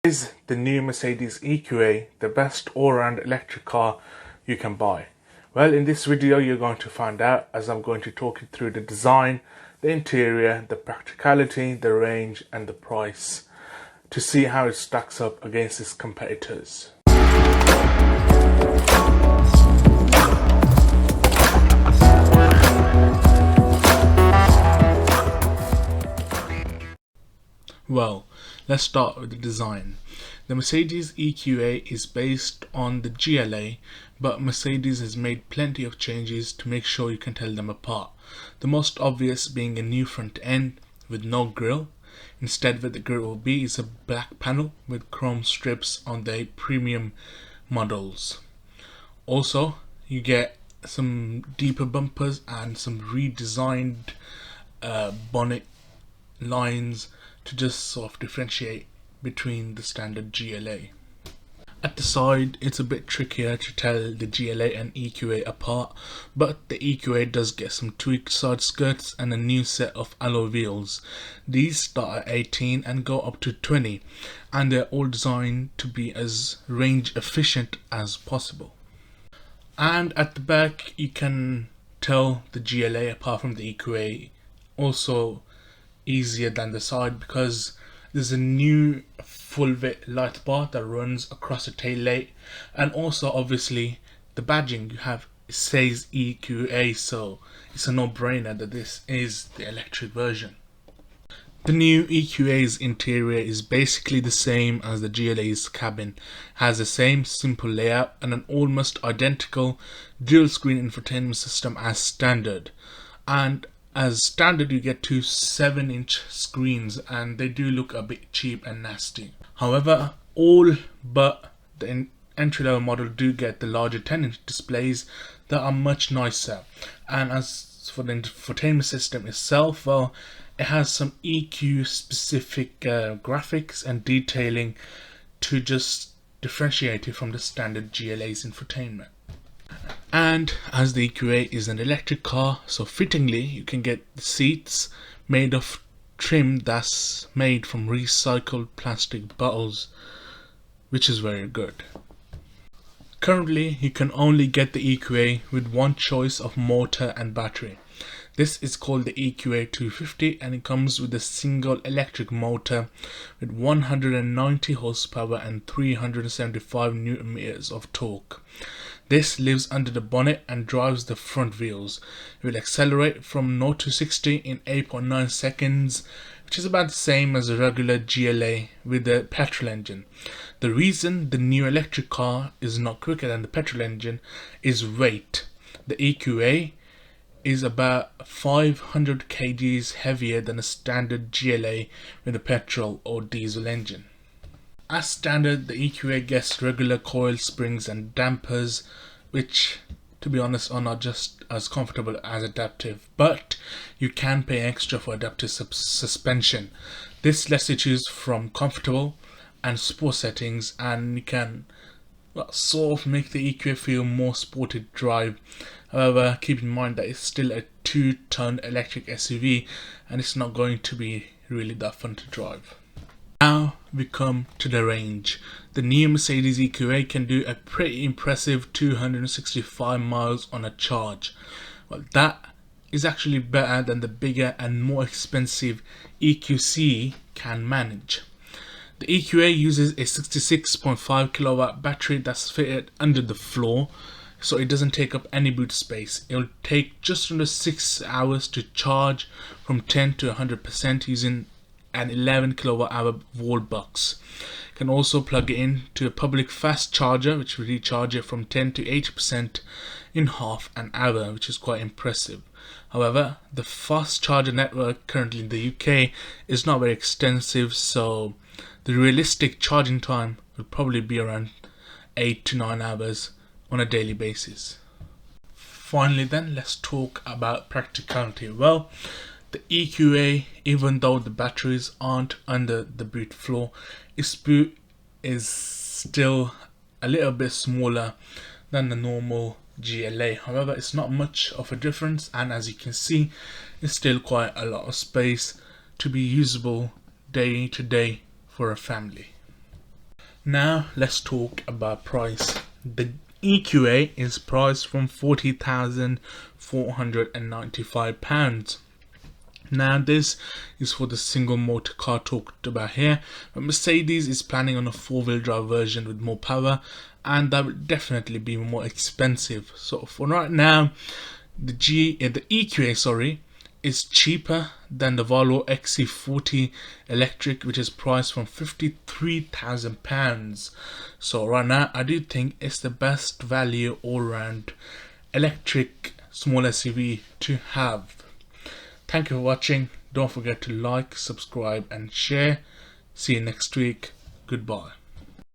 Is the new Mercedes EQA the best all-round electric car you can buy? Well, in this video you're going to find out, as I'm going to talk you through the design, the interior, the practicality, the range and the price to see how it stacks up against its competitors. Well, let's start with the design. The Mercedes EQA is based on the GLA, but Mercedes has made plenty of changes to make sure you can tell them apart. The most obvious being a new front end with no grille. Instead, where the grille will be is a black panel with chrome strips on the premium models. Also, you get some deeper bumpers and some redesigned bonnet lines to just sort of differentiate between the standard GLA. At the side, it's a bit trickier to tell the GLA and EQA apart, but the EQA does get some tweaked side skirts and a new set of alloy wheels. These start at 18 and go up to 20, and they're all designed to be as range efficient as possible. And at the back, you can tell the GLA apart from the EQA also easier than the side, because there's a new full width light bar that runs across the tail light, and also obviously the badging you have says EQA, so it's a no-brainer that this is the electric version. The new EQA's interior is basically the same as the GLA's cabin, has the same simple layout and an almost identical dual screen infotainment system as standard. And as standard you get two 7-inch screens, and they do look a bit cheap and nasty. However, all but the entry-level model do get the larger 10-inch displays that are much nicer. And as for the infotainment system itself, well, it has some EQ specific graphics and detailing to just differentiate it from the standard GLA's infotainment. And as the EQA is an electric car, so fittingly you can get the seats made of trim that's made from recycled plastic bottles, which is very good. Currently you can only get the EQA with one choice of motor and battery. This is called the EQA 250, and it comes with a single electric motor with 190 horsepower and 375 Newton meters of torque. This lives under the bonnet and drives the front wheels. It will accelerate from 0 to 60 in 8.9 seconds, which is about the same as a regular GLA with a petrol engine. The reason the new electric car is not quicker than the petrol engine is weight. The EQA is about 500 kgs heavier than a standard GLA with a petrol or diesel engine. As standard, the EQA gets regular coil springs and dampers, which to be honest are not just as comfortable as adaptive, but you can pay extra for adaptive suspension. This lets you choose from comfortable and sport settings, and you can sort of make the EQA feel more sporty drive. However, keep in mind that it's still a 2-ton electric SUV and it's not going to be really that fun to drive. Now we come to the range. The new Mercedes EQA can do a pretty impressive 265 miles on a charge. Well, that is actually better than the bigger and more expensive EQC can manage. The EQA uses a 66.5 kilowatt battery that's fitted under the floor, so it doesn't take up any boot space. It will take just under 6 hours to charge from 10 to 100% using an 11 kilowatt hour wall box. You can also plug it in to a public fast charger, which will recharge it from 10 to 80% in half an hour, which is quite impressive. However, the fast charger network currently in the UK is not very extensive, so the realistic charging time would probably be around 8 to 9 hours on a daily basis. Finally then, let's talk about practicality. Well, the EQA, even though the batteries aren't under the boot floor, its boot is still a little bit smaller than the normal GLA. However, it's not much of a difference, and as you can see, it's still quite a lot of space to be usable day to day for a family. Now let's talk about price. The EQA is priced from £40,495. Now this is for the single motor car talked about here, but Mercedes is planning on a 4-wheel drive version with more power, and that will definitely be more expensive. So for right now, the EQA is cheaper than the Volvo XC40 electric, which is priced from £53,000. So right now I do think it's the best value all round electric small SUV to have. Thank you for watching. Don't forget to like, subscribe and share. See you next week. Goodbye.